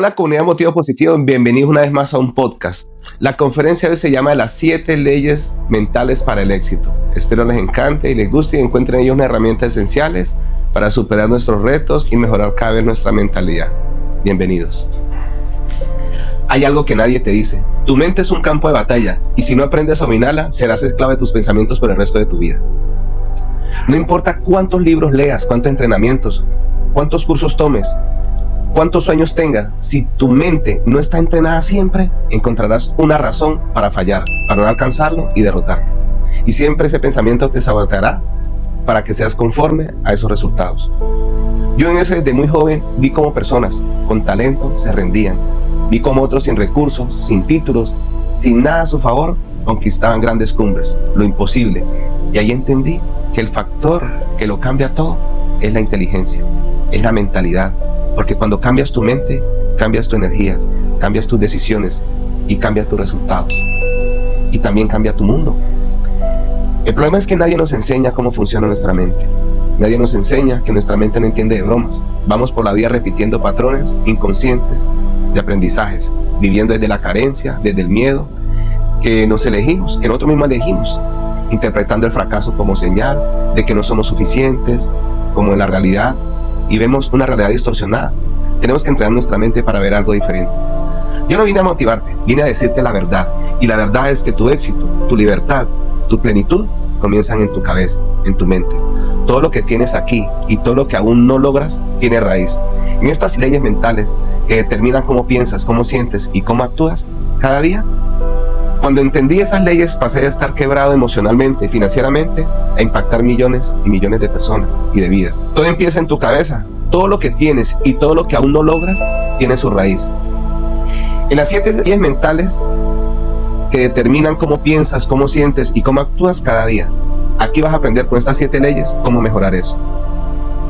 Hola comunidad Motivo Positivo, bienvenidos una vez más a un podcast. La conferencia de hoy se llama Las 7 leyes mentales para el éxito. Espero les encante y les guste y encuentren en ellos una herramienta esenciales para superar nuestros retos y mejorar cada vez nuestra mentalidad. Bienvenidos. Hay algo que nadie te dice. Tu mente es un campo de batalla y si no aprendes a dominarla, serás esclavo de tus pensamientos por el resto de tu vida. No importa cuántos libros leas, cuántos entrenamientos, cuántos cursos tomes, cuántos sueños tengas, si tu mente no está entrenada siempre, encontrarás una razón para fallar, para no alcanzarlo y derrotarte. Y siempre ese pensamiento te saboteará para que seas conforme a esos resultados. Yo desde muy joven vi cómo personas con talento se rendían. Vi cómo otros sin recursos, sin títulos, sin nada a su favor, conquistaban grandes cumbres, lo imposible. Y ahí entendí que el factor que lo cambia todo es la inteligencia, es la mentalidad. Porque cuando cambias tu mente, cambias tus energías, cambias tus decisiones y cambias tus resultados. Y también cambia tu mundo. El problema es que nadie nos enseña cómo funciona nuestra mente. Nadie nos enseña que nuestra mente no entiende de bromas. Vamos por la vida repitiendo patrones inconscientes de aprendizajes, viviendo desde la carencia, desde el miedo, que nos elegimos, que nosotros mismos elegimos, interpretando el fracaso como señal de que no somos suficientes, como en la realidad, y vemos una realidad distorsionada. Tenemos que entrenar nuestra mente para ver algo diferente. Yo no vine a motivarte, vine a decirte la verdad. Y la verdad es que tu éxito, tu libertad, tu plenitud comienzan en tu cabeza, en tu mente. Todo lo que tienes aquí y todo lo que aún no logras tiene raíz. En estas leyes mentales que determinan cómo piensas, cómo sientes y cómo actúas cada día. Cuando entendí esas leyes pasé de estar quebrado emocionalmente y financieramente a impactar millones y millones de personas y de vidas. Todo empieza en tu cabeza. Todo lo que tienes y todo lo que aún no logras tiene su raíz. En las 7 leyes mentales que determinan cómo piensas, cómo sientes y cómo actúas cada día. Aquí vas a aprender con estas 7 leyes cómo mejorar eso.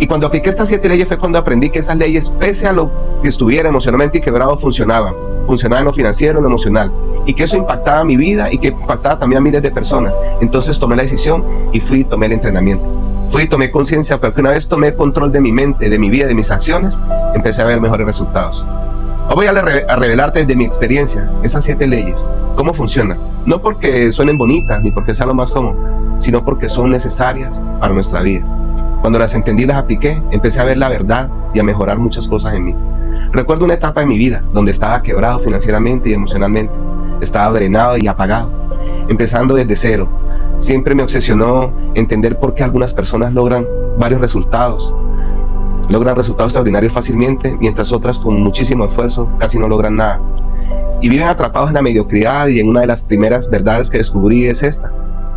Y cuando apliqué estas 7 leyes fue cuando aprendí que esas leyes, pese a lo que estuviera emocionalmente y quebrado, funcionaban en lo financiero, en lo emocional, y que eso impactaba mi vida y que impactaba también a miles de personas. Entonces tomé la decisión y tomé el entrenamiento. Tomé conciencia, pero que una vez tomé control de mi mente, de mi vida, de mis acciones, empecé a ver mejores resultados. Hoy voy a revelarte desde mi experiencia esas 7 leyes, cómo funcionan. No porque suenen bonitas ni porque sean lo más cómodo, sino porque son necesarias para nuestra vida. Cuando las entendí y las apliqué, empecé a ver la verdad y a mejorar muchas cosas en mí. Recuerdo una etapa de mi vida donde estaba quebrado financieramente y emocionalmente. Estaba drenado y apagado, empezando desde cero. Siempre me obsesionó entender por qué algunas personas logran varios resultados. Logran resultados extraordinarios fácilmente, mientras otras con muchísimo esfuerzo casi no logran nada. Y viven atrapados en la mediocridad, y en una de las primeras verdades que descubrí es esta: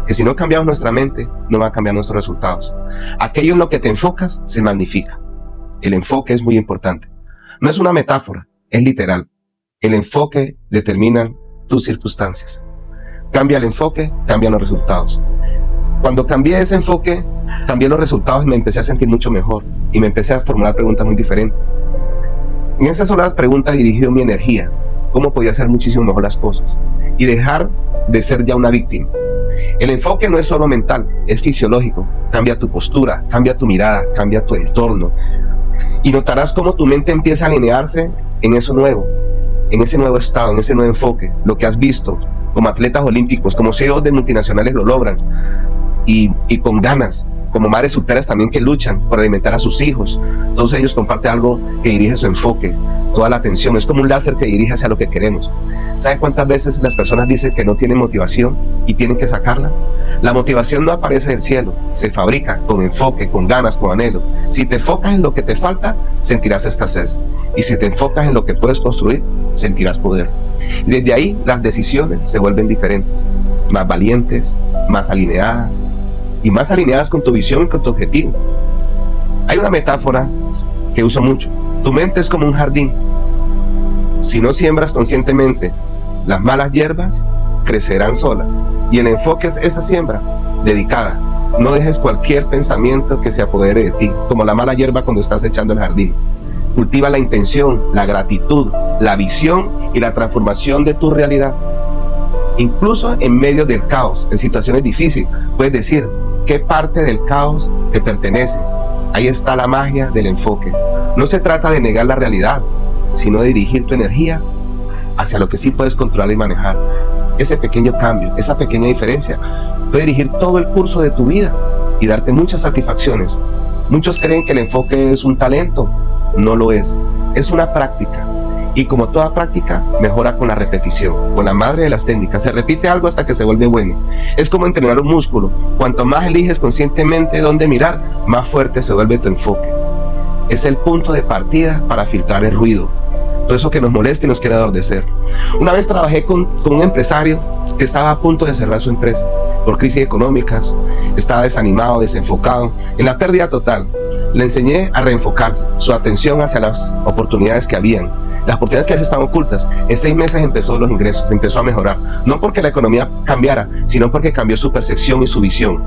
que si no cambiamos nuestra mente, no van a cambiar nuestros resultados. Aquello en lo que te enfocas se magnifica. El enfoque es muy importante. No es una metáfora, es literal. El enfoque determina tus circunstancias. Cambia el enfoque, cambian los resultados. Cuando cambié ese enfoque, cambié los resultados y me empecé a sentir mucho mejor. Y me empecé a formular preguntas muy diferentes. En esas solas preguntas dirigió mi energía. Cómo podía hacer muchísimo mejor las cosas. Y dejar de ser ya una víctima. El enfoque no es solo mental, es fisiológico. Cambia tu postura, cambia tu mirada, cambia tu entorno. Y notarás cómo tu mente empieza a alinearse en eso nuevo, en ese nuevo estado, en ese nuevo enfoque. Lo que has visto como atletas olímpicos, como CEOs de multinacionales lo logran, y con ganas, como madres solteras también que luchan por alimentar a sus hijos. Todos ellos comparten algo que dirige su enfoque, toda la atención. Es como un láser que dirige hacia lo que queremos. ¿Sabe cuántas veces las personas dicen que no tienen motivación y tienen que sacarla? La motivación no aparece del cielo, se fabrica con enfoque, con ganas, con anhelo. Si te enfocas en lo que te falta, sentirás escasez. Y si te enfocas en lo que puedes construir, sentirás poder. Y desde ahí las decisiones se vuelven diferentes, más valientes, más alineadas, y más alineadas con tu visión y con tu objetivo. Hay una metáfora que uso mucho. Tu mente es como un jardín. Si no siembras conscientemente, las malas hierbas crecerán solas. Y el enfoque es esa siembra dedicada. No dejes cualquier pensamiento que se apodere de ti, como la mala hierba cuando estás echando el jardín. Cultiva la intención, la gratitud, la visión y la transformación de tu realidad. Incluso en medio del caos, en situaciones difíciles, puedes decir qué parte del caos te pertenece. Ahí está la magia del enfoque. No se trata de negar la realidad, sino de dirigir tu energía hacia lo que sí puedes controlar y manejar. Ese pequeño cambio, esa pequeña diferencia puede dirigir todo el curso de tu vida y darte muchas satisfacciones. Muchos creen que el enfoque es un talento. No lo es una práctica. Y como toda práctica, mejora con la repetición, con la madre de las técnicas. Se repite algo hasta que se vuelve bueno. Es como entrenar un músculo. Cuanto más eliges conscientemente dónde mirar, más fuerte se vuelve tu enfoque. Es el punto de partida para filtrar el ruido, todo eso que nos molesta y nos quiere adormecer. Una vez trabajé con un empresario que estaba a punto de cerrar su empresa por crisis económicas. Estaba desanimado, desenfocado, en la pérdida total. Le enseñé a reenfocarse su atención hacia las oportunidades que habían. Las oportunidades que a veces estaban ocultas. En 6 meses empezó los ingresos, empezó a mejorar. No porque la economía cambiara, sino porque cambió su percepción y su visión.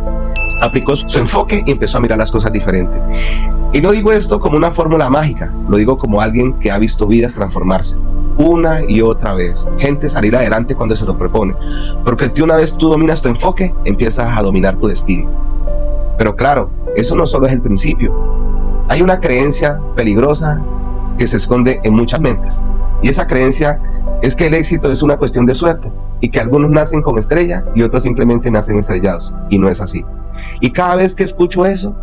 Aplicó su enfoque y empezó a mirar las cosas diferentes. Y no digo esto como una fórmula mágica, lo digo como alguien que ha visto vidas transformarse una y otra vez. Gente salir adelante cuando se lo propone. Porque una vez tú dominas tu enfoque, empiezas a dominar tu destino. Pero claro, eso no solo es el principio. Hay una creencia peligrosa que se esconde en muchas mentes. Y esa creencia es que el éxito es una cuestión de suerte y que algunos nacen con estrella y otros simplemente nacen estrellados. Y no es así. Y cada vez que escucho eso,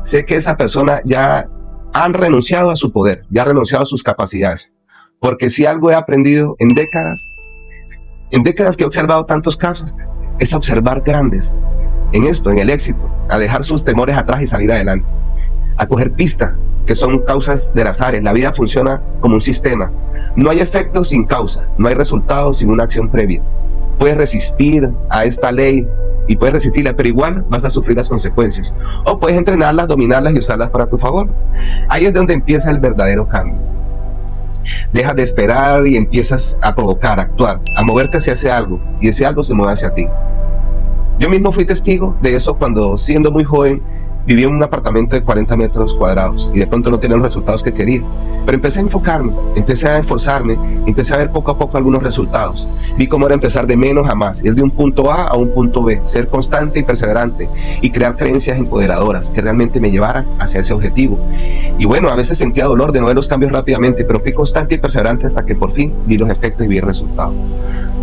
sé que esa persona ya han renunciado a su poder, ya ha renunciado a sus capacidades. Porque si algo he aprendido en décadas que he observado tantos casos, es a observar grandes en esto, en el éxito, a dejar sus temores atrás y salir adelante, a coger pistas que son causas del azar. La vida funciona como un sistema. No hay efecto sin causa, no hay resultado sin una acción previa. Puedes resistir a esta ley y puedes resistirla, pero igual vas a sufrir las consecuencias. O puedes entrenarlas, dominarlas y usarlas para tu favor. Ahí es donde empieza el verdadero cambio. Dejas de esperar y empiezas a provocar, a actuar, a moverte hacia ese algo, y ese algo se mueve hacia ti. Yo mismo fui testigo de eso cuando, siendo muy joven, vivía en un apartamento de 40 metros cuadrados y de pronto no tenía los resultados que quería. Pero empecé a enfocarme, empecé a esforzarme, empecé a ver poco a poco algunos resultados. Vi cómo era empezar de menos a más, ir de un punto A a un punto B, ser constante y perseverante y crear creencias empoderadoras que realmente me llevaran hacia ese objetivo. Y bueno, a veces sentía dolor de no ver los cambios rápidamente, pero fui constante y perseverante hasta que por fin vi los efectos y vi el resultado.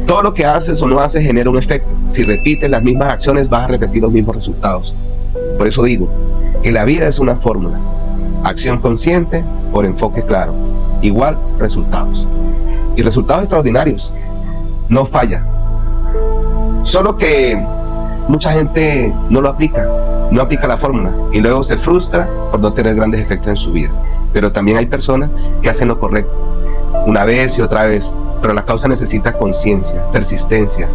Todo lo que haces o no haces genera un efecto. Si repites las mismas acciones, vas a repetir los mismos resultados. Por eso digo que la vida es una fórmula. Acción consciente por enfoque claro. Igual resultados. Y resultados extraordinarios. No falla. Solo que mucha gente no lo aplica. No aplica la fórmula. Y luego se frustra por no tener grandes efectos en su vida. Pero también hay personas que hacen lo correcto. Una vez y otra vez. Pero la causa necesita conciencia, persistencia.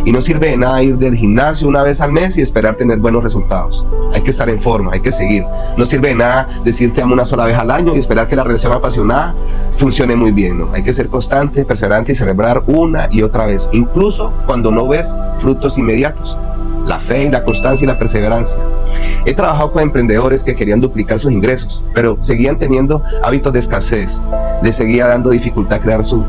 Y no sirve de nada ir del gimnasio una vez al mes y esperar tener buenos resultados. Hay que estar en forma, hay que seguir. No sirve de nada decir te amo una sola vez al año y esperar que la relación apasionada funcione muy bien, ¿no? Hay que ser constante, perseverante y celebrar una y otra vez, incluso cuando no ves frutos inmediatos. La fe y la constancia y la perseverancia. He trabajado con emprendedores que querían duplicar sus ingresos, pero seguían teniendo hábitos de escasez. Les seguía dando dificultad a crear su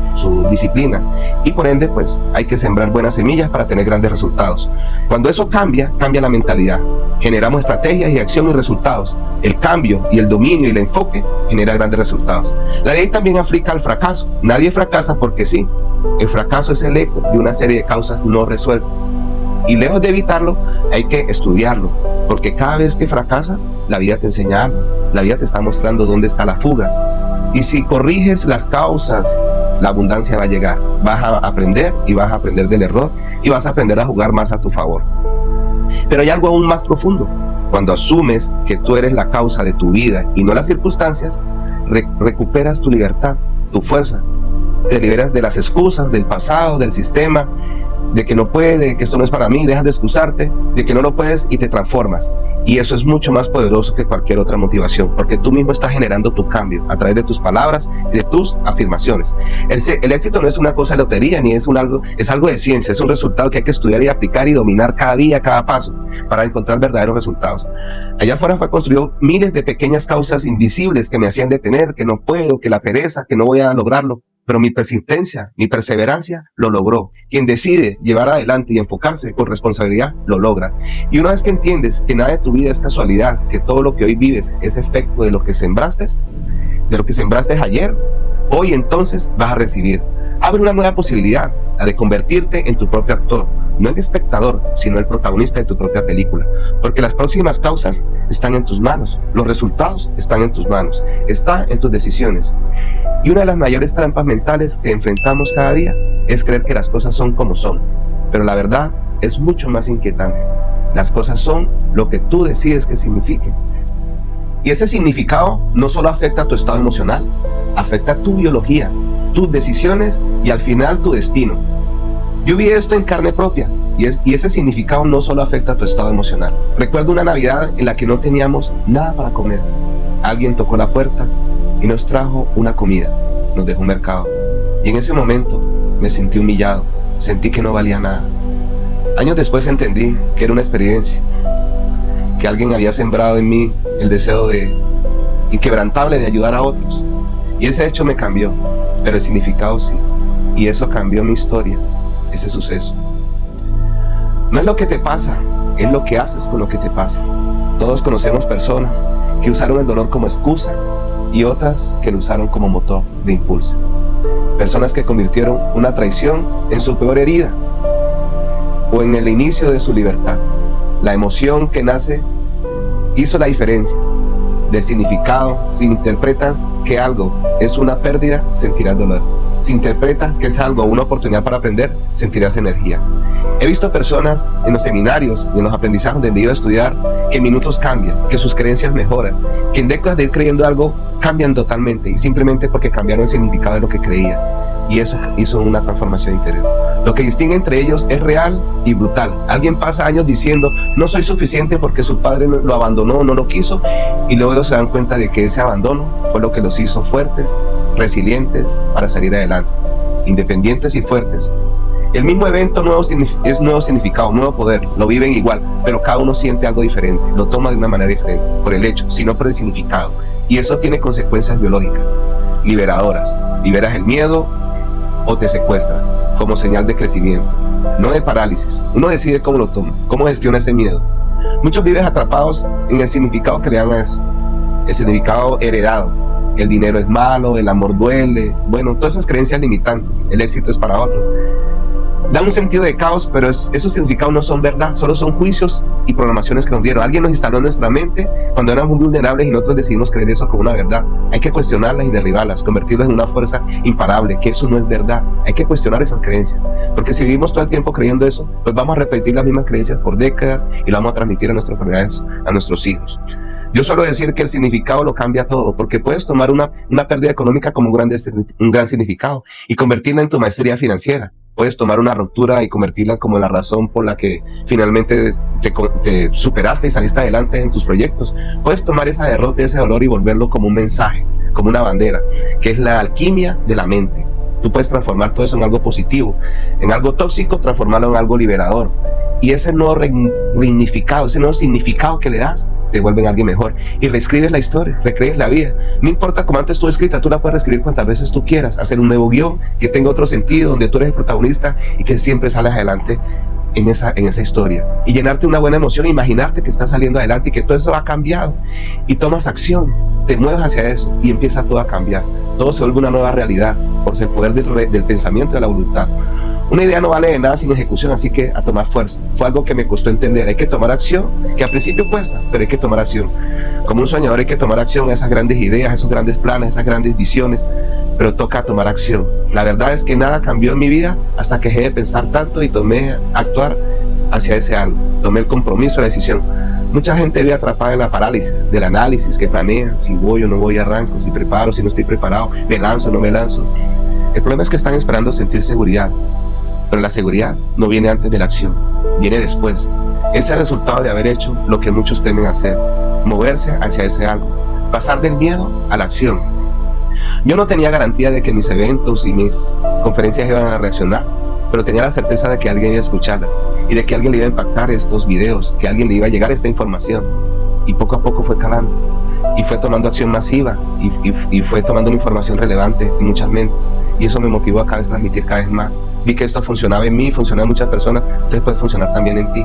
disciplina. Y por ende, pues, hay que sembrar buenas semillas para tener grandes resultados. Cuando eso cambia, cambia la mentalidad. Generamos estrategias y acción y resultados. El cambio y el dominio y el enfoque genera grandes resultados. La ley también aplica al fracaso. Nadie fracasa porque sí. El fracaso es el eco de una serie de causas no resueltas. Y lejos de evitarlo, hay que estudiarlo, porque cada vez que fracasas, la vida te enseña algo, la vida te está mostrando dónde está la fuga. Y si corriges las causas, la abundancia va a llegar. Vas a aprender y vas a aprender del error y vas a aprender a jugar más a tu favor. Pero hay algo aún más profundo. Cuando asumes que tú eres la causa de tu vida y no las circunstancias, recuperas tu libertad, tu fuerza. Te liberas de las excusas, del pasado, del sistema, de que no puede, de que esto no es para mí, dejas de excusarte, de que no lo puedes y te transformas. Y eso es mucho más poderoso que cualquier otra motivación, porque tú mismo estás generando tu cambio a través de tus palabras y de tus afirmaciones. El éxito no es una cosa de lotería, ni es algo de ciencia, es un resultado que hay que estudiar y aplicar y dominar cada día, cada paso, para encontrar verdaderos resultados. Allá afuera fue construido miles de pequeñas causas invisibles que me hacían detener, que no puedo, que la pereza, que no voy a lograrlo. Pero mi persistencia, mi perseverancia lo logró. Quien decide llevar adelante y enfocarse con responsabilidad, lo logra. Y una vez que entiendes que nada de tu vida es casualidad, que todo lo que hoy vives es efecto de lo que sembraste ayer, Hoy entonces vas a recibir. Abre una nueva posibilidad, la de convertirte en tu propio actor, no el espectador, sino el protagonista de tu propia película, porque las próximas causas están en tus manos, los resultados están en tus manos, está en tus decisiones. Y una de las mayores trampas mentales que enfrentamos cada día es creer que las cosas son como son, pero la verdad es mucho más inquietante. Las cosas son lo que tú decides que signifiquen. Y ese significado no solo afecta a tu estado emocional, afecta a tu biología, tus decisiones y al final tu destino. Yo vi esto en carne propia y ese significado no solo afecta a tu estado emocional. Recuerdo una Navidad en la que no teníamos nada para comer. Alguien tocó la puerta y nos trajo una comida, nos dejó un mercado. Y en ese momento me sentí humillado, sentí que no valía nada. Años después entendí que era una experiencia, que alguien había sembrado en mí el deseo inquebrantable de ayudar a otros. Y ese hecho me cambió, pero el significado sí. Y eso cambió mi historia, ese suceso. No es lo que te pasa, es lo que haces con lo que te pasa. Todos conocemos personas que usaron el dolor como excusa y otras que lo usaron como motor de impulso. Personas que convirtieron una traición en su peor herida o en el inicio de su libertad. La emoción que nace hizo la diferencia del significado. Si interpretas que algo es una pérdida, sentirás dolor. Si interpretas que es algo, una oportunidad para aprender, sentirás energía. He visto personas en los seminarios y en los aprendizajes donde he ido a estudiar que en minutos cambian, que sus creencias mejoran, que en décadas de ir creyendo algo cambian totalmente y simplemente porque cambiaron el significado de lo que creían. Y eso hizo una transformación interior. Lo que distingue entre ellos es real y brutal. Alguien pasa años diciendo no soy suficiente porque su padre lo abandonó, no lo quiso, y luego se dan cuenta de que ese abandono fue lo que los hizo fuertes, resilientes para salir adelante, independientes y fuertes. El mismo evento es nuevo significado, nuevo poder, lo viven igual, pero cada uno siente algo diferente, lo toma de una manera diferente, por el hecho, sino por el significado. Y eso tiene consecuencias biológicas, liberadoras. Liberas el miedo o te secuestran, como señal de crecimiento, no de parálisis. Uno decide cómo lo toma, cómo gestiona ese miedo. Muchos viven atrapados en el significado que le dan a eso, el significado heredado. El dinero es malo, el amor duele, bueno, todas esas creencias limitantes, el éxito es para otros. Da un sentido de caos, pero esos significados no son verdad, solo son juicios y programaciones que nos dieron. Alguien nos instaló en nuestra mente cuando éramos vulnerables y nosotros decidimos creer eso como una verdad. Hay que cuestionarlas y derribarlas, convertirlas en una fuerza imparable, que eso no es verdad. Hay que cuestionar esas creencias, porque si vivimos todo el tiempo creyendo eso, pues vamos a repetir las mismas creencias por décadas y lo vamos a transmitir a nuestras familias, a nuestros hijos. Yo suelo decir que el significado lo cambia todo, porque puedes tomar una pérdida económica como un gran significado y convertirla en tu maestría financiera. Puedes tomar una ruptura y convertirla como la razón por la que finalmente te superaste y saliste adelante en tus proyectos. Puedes tomar esa derrota, ese dolor y volverlo como un mensaje, como una bandera, que es la alquimia de la mente. Tú puedes transformar todo eso en algo positivo, en algo tóxico, transformarlo en algo liberador. Y ese nuevo resignificado, ese nuevo significado que le das, te vuelve en alguien mejor. Y reescribes la historia, recrees la vida. No importa cómo antes estuvo escrita, tú la puedes reescribir cuantas veces tú quieras. Hacer un nuevo guión que tenga otro sentido, donde tú eres el protagonista y que siempre sales adelante en esa historia. Y llenarte una buena emoción, imaginarte que estás saliendo adelante y que todo eso ha cambiado. Y tomas acción, te mueves hacia eso y empieza todo a cambiar. Todo se vuelve una nueva realidad por el poder del pensamiento y de la voluntad. Una idea no vale de nada sin ejecución, así que a tomar fuerza. Fue algo que me costó entender. Hay que tomar acción, que al principio cuesta, pero hay que tomar acción. Como un soñador hay que tomar acción a esas grandes ideas, a esos grandes planes, a esas grandes visiones, pero toca tomar acción. La verdad es que nada cambió en mi vida hasta que dejé de pensar tanto y tomé a actuar hacia ese algo. Tomé el compromiso, la decisión. Mucha gente vive atrapada en la parálisis del análisis, que planea si voy o no voy, arranco, si preparo, si no estoy preparado, me lanzo o no me lanzo. El problema es que están esperando sentir seguridad. Pero la seguridad no viene antes de la acción, viene después. Es el resultado de haber hecho lo que muchos temen hacer, moverse hacia ese algo, pasar del miedo a la acción. Yo no tenía garantía de que mis eventos y mis conferencias iban a reaccionar, pero tenía la certeza de que alguien iba a escucharlas y de que alguien le iba a impactar estos videos, que a alguien le iba a llegar esta información. Y poco a poco fue calando y fue tomando acción masiva y fue tomando una información relevante en muchas mentes, y eso me motivó a cada vez transmitir cada vez más. Vi que esto funcionaba en mí, funcionaba en muchas personas, entonces puede funcionar también en ti.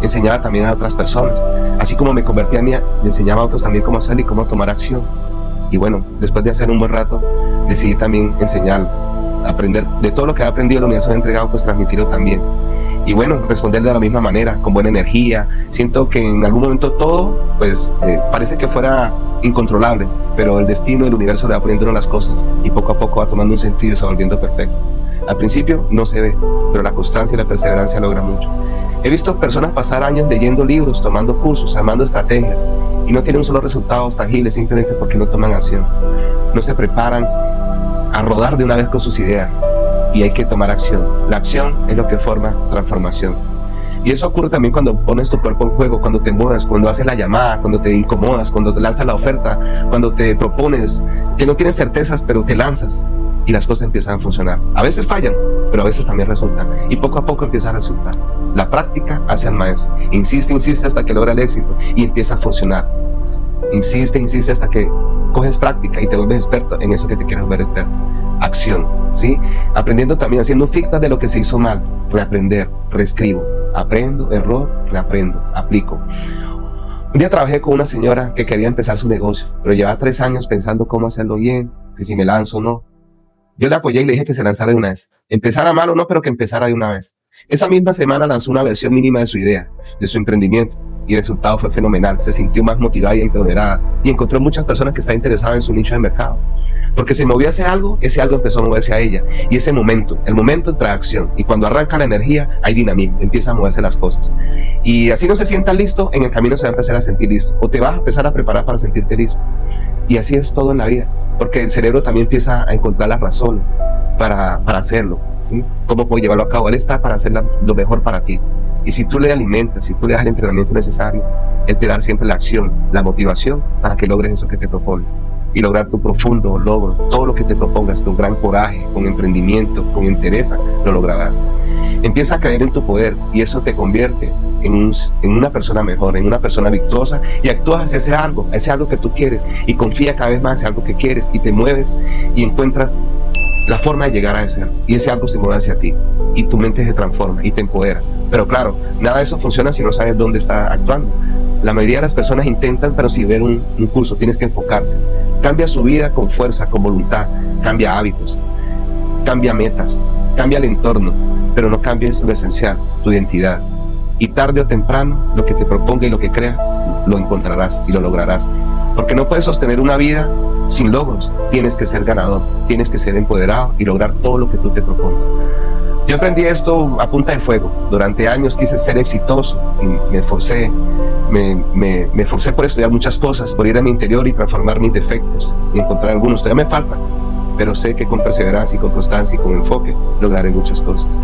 Enseñaba también a otras personas, así como me convertía a mí, le enseñaba a otros también cómo hacerlo y cómo tomar acción. Y bueno, después de hacer un buen rato, decidí también enseñarlo, aprender de todo lo que he aprendido, lo que me ha entregado, pues transmitirlo también. Y bueno, responder de la misma manera, con buena energía. Siento que en algún momento todo, pues, parece que fuera incontrolable, pero el destino del universo le va poniendo las cosas y poco a poco va tomando un sentido y se va volviendo perfecto. Al principio no se ve, pero la constancia y la perseverancia logran mucho. He visto personas pasar años leyendo libros, tomando cursos, armando estrategias y no tienen solo resultados tangibles simplemente porque no toman acción. No se preparan a rodar de una vez con sus ideas y hay que tomar acción. La acción es lo que forma transformación. Y eso ocurre también cuando pones tu cuerpo en juego, cuando te mudas, cuando haces la llamada, cuando te incomodas, cuando te lanzas la oferta, cuando te propones que no tienes certezas pero te lanzas y las cosas empiezan a funcionar. A veces fallan, pero a veces también resultan y poco a poco empieza a resultar. La práctica hace al maestro. Insiste hasta que logra el éxito y empieza a funcionar. Insiste hasta que coges práctica y te vuelves experto en eso que te quieres ver experto. Acción, ¿sí? Aprendiendo también, haciendo un feedback de lo que se hizo mal, reaprender, reescribo, aprendo, error, reaprendo, aplico. Un día trabajé con una señora que quería empezar su negocio, pero llevaba 3 años pensando cómo hacerlo bien, si me lanzo o no. Yo le apoyé y le dije que se lanzara de una vez. Empezara mal o no, pero que empezara de una vez. Esa misma semana lanzó una versión mínima de su idea, de su emprendimiento. Y el resultado fue fenomenal. Se sintió más motivada y empoderada. Y encontró muchas personas que estaban interesadas en su nicho de mercado. Porque se movió hacia algo, ese algo empezó a moverse a ella. Y ese momento, el momento trae acción. Y cuando arranca la energía, hay dinamismo. Empiezan a moverse las cosas. Y así no se sienta listo, en el camino se va a empezar a sentir listo. O te vas a empezar a preparar para sentirte listo. Y así es todo en la vida. Porque el cerebro también empieza a encontrar las razones para hacerlo, ¿sí? ¿Cómo puedo llevarlo a cabo? Él está para hacer lo mejor para ti. Y si tú le alimentas, si tú le das el entrenamiento necesario, Él te da siempre la acción, la motivación para que logres eso que te propones. Y lograr tu profundo logro, todo lo que te propongas, con gran coraje, con emprendimiento, con entereza, lo lograrás. Empieza a creer en tu poder y eso te convierte en una persona mejor, en una persona victoriosa y actúas hacia ese algo que tú quieres y confía cada vez más en algo que quieres y te mueves y encuentras la forma de llegar a ese algo y ese algo se mueve hacia ti y tu mente se transforma y te empoderas. Pero claro, nada de eso funciona si no sabes dónde está actuando. La mayoría de las personas intentan, pero sin ver un curso, tienes que enfocarse. Cambia su vida con fuerza, con voluntad, cambia hábitos, cambia metas, cambia el entorno, pero no cambies lo esencial, tu identidad. Y tarde o temprano, lo que te proponga y lo que creas, lo encontrarás y lo lograrás. Porque no puedes sostener una vida sin logros. Tienes que ser ganador, tienes que ser empoderado y lograr todo lo que tú te propones. Yo aprendí esto a punta de fuego. Durante años quise ser exitoso y me esforcé por estudiar muchas cosas, por ir a mi interior y transformar mis defectos y encontrar algunos. Todavía me faltan, pero sé que con perseverancia y con constancia y con enfoque lograré muchas cosas.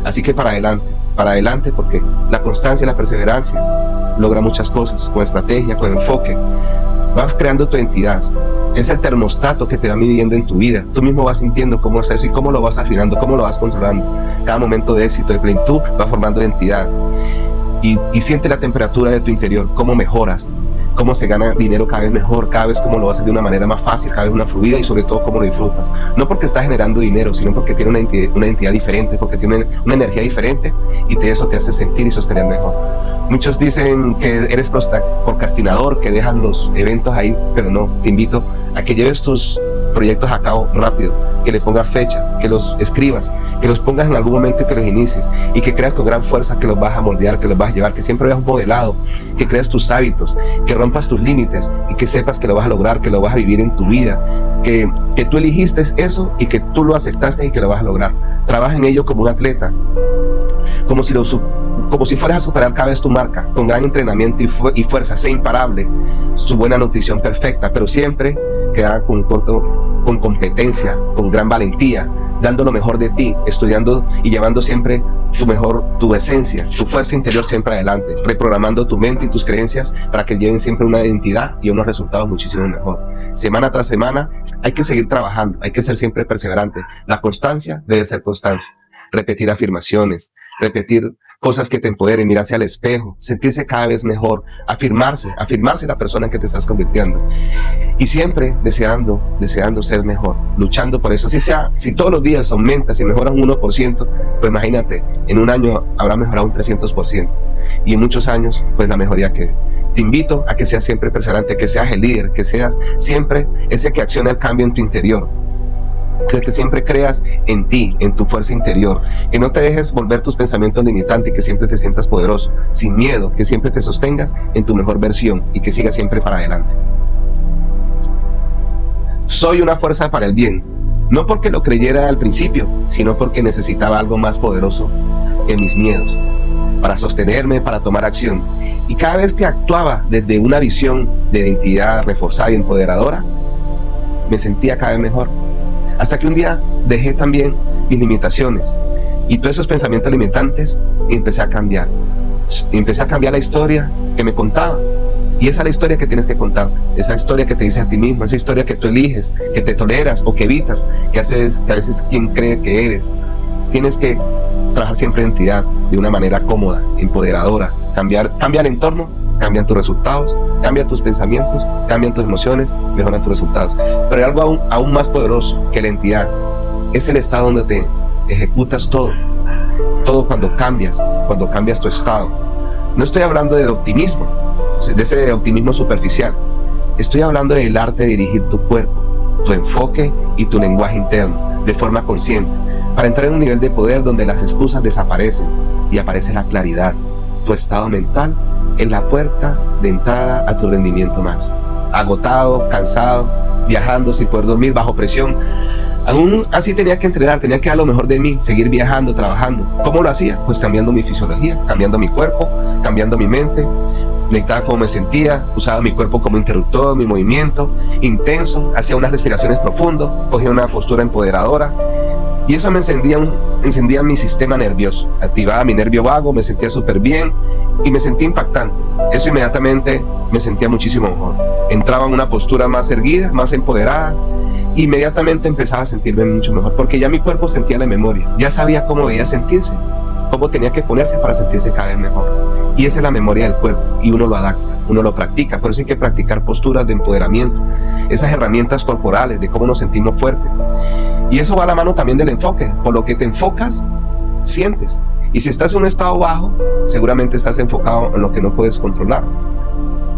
Así que para adelante, porque la constancia y la perseverancia logra muchas cosas, con estrategia, con enfoque. Vas creando tu identidad. Es el termostato que te va midiendo en tu vida. Tú mismo vas sintiendo cómo es eso y cómo lo vas afinando, cómo lo vas controlando. Cada momento de éxito, de plenitud, va formando identidad. Y siente la temperatura de tu interior, cómo mejoras, cómo se gana dinero cada vez mejor, cada vez cómo lo haces de una manera más fácil, cada vez una fluida y sobre todo cómo lo disfrutas. No porque estás generando dinero, sino porque tiene una identidad diferente, porque tiene una energía diferente y eso te hace sentir y sostener mejor. Muchos dicen que eres procrastinador, que dejas los eventos ahí, pero no, te invito a que lleves tus proyectos a cabo rápido, que le pongas fecha, que los escribas, que los pongas en algún momento y que los inicies y que creas con gran fuerza que los vas a moldear, que los vas a llevar, que siempre veas un modelado, que creas tus hábitos, que rompas tus límites y que sepas que lo vas a lograr, que lo vas a vivir en tu vida, que tú eligiste eso y que tú lo aceptaste y que lo vas a lograr. Trabaja en ello como un atleta, como si fueras a superar cada vez tu marca, con gran entrenamiento y fuerza, sé imparable, su buena nutrición perfecta, pero siempre queda con competencia, con gran valentía, dando lo mejor de ti, estudiando y llevando siempre tu esencia, tu fuerza interior siempre adelante, reprogramando tu mente y tus creencias para que lleven siempre una identidad y unos resultados muchísimo mejor. Semana tras semana hay que seguir trabajando, hay que ser siempre perseverante. La constancia debe ser constancia. Repetir afirmaciones, repetir cosas que te empoderen, mirarse al espejo, sentirse cada vez mejor, afirmarse la persona en que te estás convirtiendo. Y siempre deseando ser mejor, luchando por eso. Si todos los días aumentas y mejoras un 1%, pues imagínate, en un año habrá mejorado un 300%. Y en muchos años, pues la mejoría que Te invito a que seas siempre perseverante, que seas el líder, que seas siempre ese que acciona el cambio en tu interior, que siempre creas en ti, en tu fuerza interior, que no te dejes volver tus pensamientos limitantes, que siempre te sientas poderoso, sin miedo, que siempre te sostengas en tu mejor versión y que sigas siempre para adelante. Soy una fuerza para el bien, no porque lo creyera al principio, sino porque necesitaba algo más poderoso que mis miedos, para sostenerme, para tomar acción. Y cada vez que actuaba desde una visión de identidad reforzada y empoderadora, me sentía cada vez mejor. Hasta que un día dejé también mis limitaciones y todos esos pensamientos limitantes y empecé a cambiar. Empecé a cambiar la historia que me contaba. Y esa es la historia que tienes que contarte, esa historia que te dices a ti mismo, esa historia que tú eliges, que te toleras o que evitas, que a veces quien cree que eres. Tienes que trabajar siempre en identidad de una manera cómoda, empoderadora. Cambia el entorno, cambian tus resultados, cambian tus pensamientos, cambian tus emociones, mejoran tus resultados. Pero hay algo aún más poderoso que la identidad. Es el estado donde te ejecutas todo cuando cambias tu estado. No estoy hablando de optimismo, de ese optimismo superficial. Estoy hablando del arte de dirigir tu cuerpo, tu enfoque y tu lenguaje interno de forma consciente, para entrar en un nivel de poder donde las excusas desaparecen y aparece la claridad. Tu estado mental es la puerta de entrada a tu rendimiento máximo. Agotado, cansado, viajando sin poder dormir, bajo presión, aún así tenía que entrenar, tenía que dar lo mejor de mí, seguir viajando, trabajando. ¿Cómo lo hacía? Pues cambiando mi fisiología, cambiando mi cuerpo, cambiando mi mente. Conectaba cómo me sentía, usaba mi cuerpo como interruptor, mi movimiento intenso, hacía unas respiraciones profundas, cogía una postura empoderadora y eso me encendía mi sistema nervioso, activaba mi nervio vago, me sentía súper bien y me sentía impactante. Eso inmediatamente me sentía muchísimo mejor. Entraba en una postura más erguida, más empoderada, inmediatamente empezaba a sentirme mucho mejor porque ya mi cuerpo sentía la memoria, ya sabía cómo debía sentirse, cómo tenía que ponerse para sentirse cada vez mejor. Y esa es la memoria del cuerpo y uno lo adapta, uno lo practica. Por eso hay que practicar posturas de empoderamiento, esas herramientas corporales de cómo nos sentimos fuertes. Y eso va a la mano también del enfoque. Por lo que te enfocas, sientes. Y si estás en un estado bajo, seguramente estás enfocado en lo que no puedes controlar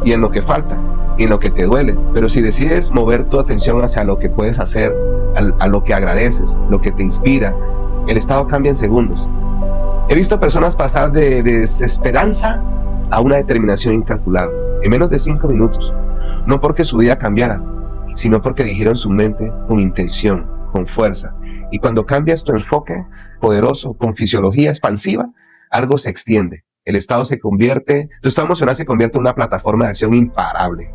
y en lo que falta y en lo que te duele. Pero si decides mover tu atención hacia lo que puedes hacer, a lo que agradeces, lo que te inspira, el estado cambia en segundos. He visto personas pasar de desesperanza a una determinación incalculable en menos de 5 minutos. No porque su vida cambiara, sino porque dirigieron su mente con intención, con fuerza. Y cuando cambias tu enfoque poderoso, con fisiología expansiva, algo se extiende. Tu estado emocional se convierte en una plataforma de acción imparable.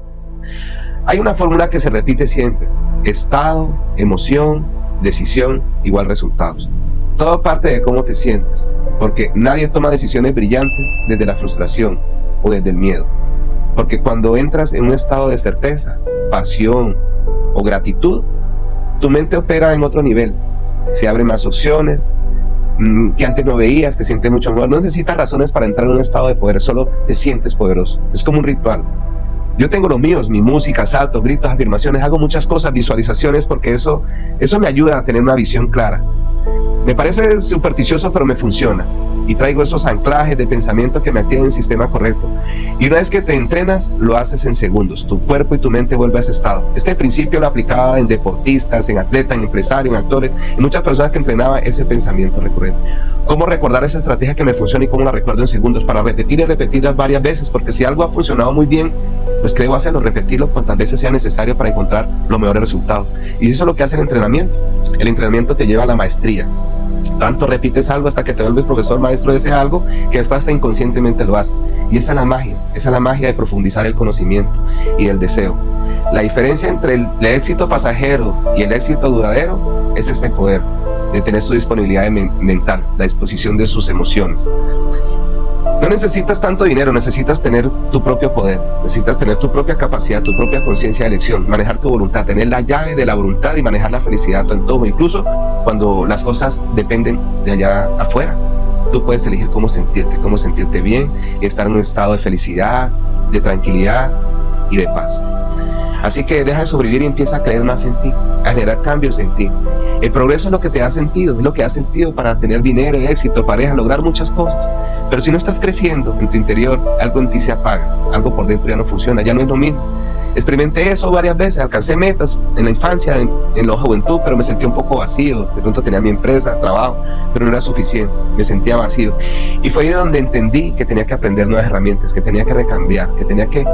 Hay una fórmula que se repite siempre: estado, emoción, decisión, igual resultados. Todo parte de cómo te sientes, porque nadie toma decisiones brillantes desde la frustración o desde el miedo. Porque cuando entras en un estado de certeza, pasión o gratitud, tu mente opera en otro nivel. Se abren más opciones que antes no veías, te sientes mucho mejor. No necesitas razones para entrar en un estado de poder, solo te sientes poderoso. Es como un ritual. Yo tengo los míos, mi música, saltos, gritos, afirmaciones, hago muchas cosas, visualizaciones, porque eso me ayuda a tener una visión clara. Me parece supersticioso, pero me funciona. Y traigo esos anclajes de pensamiento que me activan el sistema correcto. Y una vez que te entrenas, lo haces en segundos. Tu cuerpo y tu mente vuelven a ese estado. Este principio lo aplicaba en deportistas, en atletas, en empresarios, en actores, en muchas personas que entrenaban ese pensamiento recurrente. ¿Cómo recordar esa estrategia que me funciona y cómo la recuerdo en segundos? Para repetir y repetirlas varias veces, porque si algo ha funcionado muy bien, pues ¿qué debo hacerlo? Repetirlo cuantas veces sea necesario para encontrar los mejores resultados. Y eso es lo que hace el entrenamiento. El entrenamiento te lleva a la maestría. Tanto repites algo hasta que te vuelves profesor maestro de ese algo, que después hasta inconscientemente lo haces. Y esa es la magia de profundizar el conocimiento y el deseo. La diferencia entre el éxito pasajero y el éxito duradero es este poder de tener su disponibilidad mental, la disposición de sus emociones. No necesitas tanto dinero, necesitas tener tu propio poder, necesitas tener tu propia capacidad, tu propia conciencia de elección, manejar tu voluntad, tener la llave de la voluntad y manejar la felicidad a tu entorno, incluso cuando las cosas dependen de allá afuera. Tú puedes elegir cómo sentirte bien y estar en un estado de felicidad, de tranquilidad y de paz. Así que deja de sobrevivir y empieza a creer más en ti, a generar cambios en ti. El progreso es lo que te da sentido, es lo que da sentido para tener dinero, éxito, pareja, lograr muchas cosas. Pero si no estás creciendo en tu interior, algo en ti se apaga, algo por dentro ya no funciona, ya no es lo mismo. Experimenté eso varias veces, alcancé metas en la infancia, en la juventud, pero me sentía un poco vacío. De pronto tenía mi empresa, trabajo, pero no era suficiente, me sentía vacío. Y fue ahí donde entendí que tenía que aprender nuevas herramientas, que tenía que recambiar, que tenía que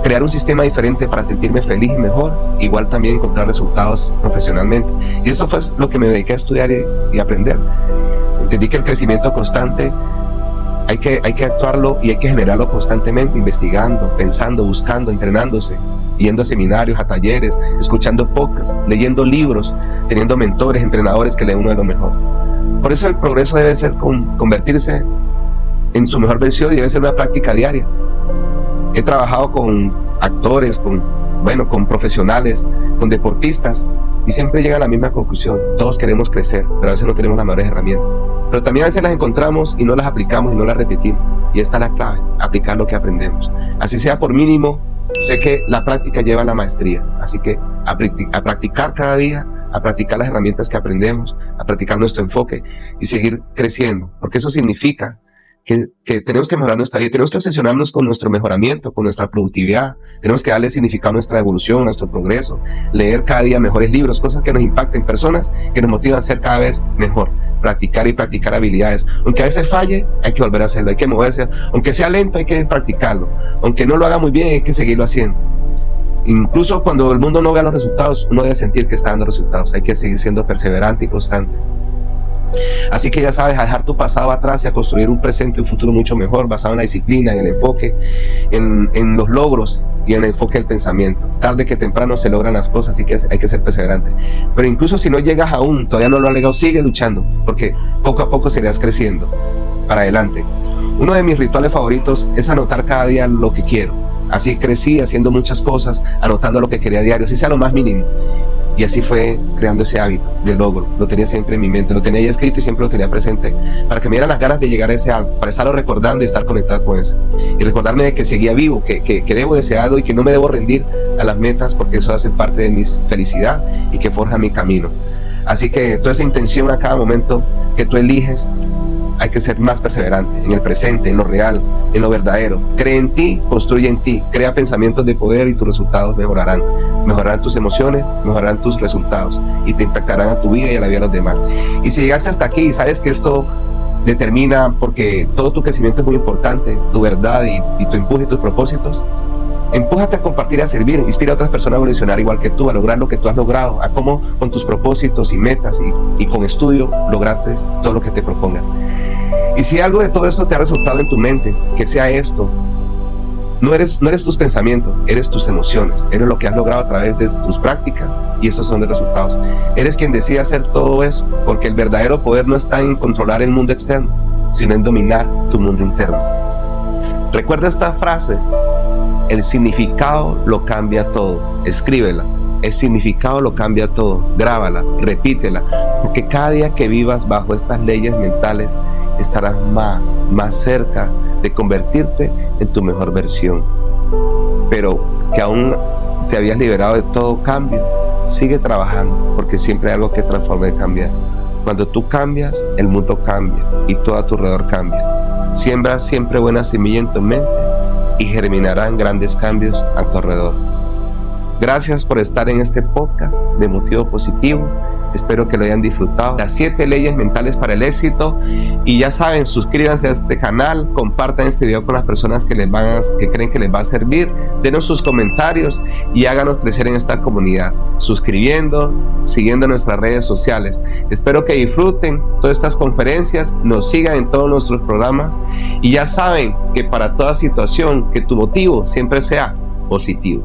crear un sistema diferente para sentirme feliz y mejor, igual también encontrar resultados profesionalmente. Y eso fue lo que me dediqué a estudiar y aprender. Entendí que el crecimiento constante hay que actuarlo y hay que generarlo constantemente, investigando, pensando, buscando, entrenándose, yendo a seminarios, a talleres, escuchando podcasts, leyendo libros, teniendo mentores, entrenadores que leen uno de lo mejor. Por eso el progreso debe ser convertirse en su mejor versión y debe ser una práctica diaria. He trabajado con actores, con profesionales, con deportistas, y siempre llegan a la misma conclusión: todos queremos crecer, pero a veces no tenemos las mejores herramientas. Pero también a veces las encontramos y no las aplicamos y no las repetimos. Y esta es la clave, aplicar lo que aprendemos. Así sea por mínimo, sé que la práctica lleva a la maestría. Así que a practicar cada día, a practicar las herramientas que aprendemos, a practicar nuestro enfoque y seguir creciendo. Porque eso significa que tenemos que mejorar nuestra vida, tenemos que obsesionarnos con nuestro mejoramiento, con nuestra productividad, tenemos que darle significado a nuestra evolución, a nuestro progreso, leer cada día mejores libros, cosas que nos impacten, personas que nos motivan a ser cada vez mejor, practicar y practicar habilidades. Aunque a veces falle, hay que volver a hacerlo, hay que moverse, aunque sea lento, hay que practicarlo, aunque no lo haga muy bien, hay que seguirlo haciendo. Incluso cuando el mundo no vea los resultados, uno debe sentir que está dando resultados, hay que seguir siendo perseverante y constante. Así que ya sabes, a dejar tu pasado atrás y a construir un presente y un futuro mucho mejor, basado en la disciplina, en el enfoque, en los logros y en el enfoque del pensamiento. Tarde que temprano se logran las cosas, así que hay que ser perseverante. Pero incluso si no llegas aún, todavía no lo has llegado, sigue luchando, porque poco a poco seguirás creciendo para adelante. Uno de mis rituales favoritos es anotar cada día lo que quiero. Así crecí haciendo muchas cosas, anotando lo que quería a diario, si sea lo más mínimo. Y así fue creando ese hábito de logro. Lo tenía siempre en mi mente, lo tenía ya escrito y siempre lo tenía presente para que me dieran las ganas de llegar a ese algo, para estarlo recordando y estar conectado con eso. Y recordarme de que seguía vivo, que debo de ese algo y que no me debo rendir a las metas, porque eso hace parte de mi felicidad y que forja mi camino. Así que toda esa intención a cada momento que tú eliges, hay que ser más perseverante en el presente, en lo real, en lo verdadero. Cree en ti, construye en ti, crea pensamientos de poder y tus resultados mejorarán. Mejorarán tus emociones, mejorarán tus resultados y te impactarán a tu vida y a la vida de los demás. Y si llegaste hasta aquí y sabes que esto determina, porque todo tu crecimiento es muy importante, tu verdad y tu empuje y tus propósitos, empújate a compartir y a servir, inspira a otras personas a evolucionar igual que tú, a lograr lo que tú has logrado, a cómo con tus propósitos y metas y con estudio lograste todo lo que te propongas. Y si algo de todo esto te ha resultado en tu mente, que sea esto, no eres tus pensamientos, eres tus emociones, eres lo que has logrado a través de tus prácticas y esos son los resultados. Eres quien decide hacer todo eso, porque el verdadero poder no está en controlar el mundo externo, sino en dominar tu mundo interno. Recuerda esta frase: el significado lo cambia todo. Escríbela. El significado lo cambia todo. Grábala, repítela, porque cada día que vivas bajo estas leyes mentales estarás más cerca de convertirte en tu mejor versión. Pero que aún te habías liberado de todo cambio, sigue trabajando, porque siempre hay algo que transforma y cambiar. Cuando tú cambias, el mundo cambia y todo a tu alrededor cambia. Siembra siempre buena semilla en tu mente y germinarán grandes cambios a tu alrededor. Gracias por estar en este podcast de Motivo Positivo. Espero que lo hayan disfrutado. Las 7 leyes mentales para el éxito. Y ya saben, suscríbanse a este canal, compartan este video con las personas que creen que les va a servir. Denos sus comentarios y háganos crecer en esta comunidad, suscribiendo, siguiendo nuestras redes sociales. Espero que disfruten todas estas conferencias, nos sigan en todos nuestros programas. Y ya saben que para toda situación, que tu motivo siempre sea positivo.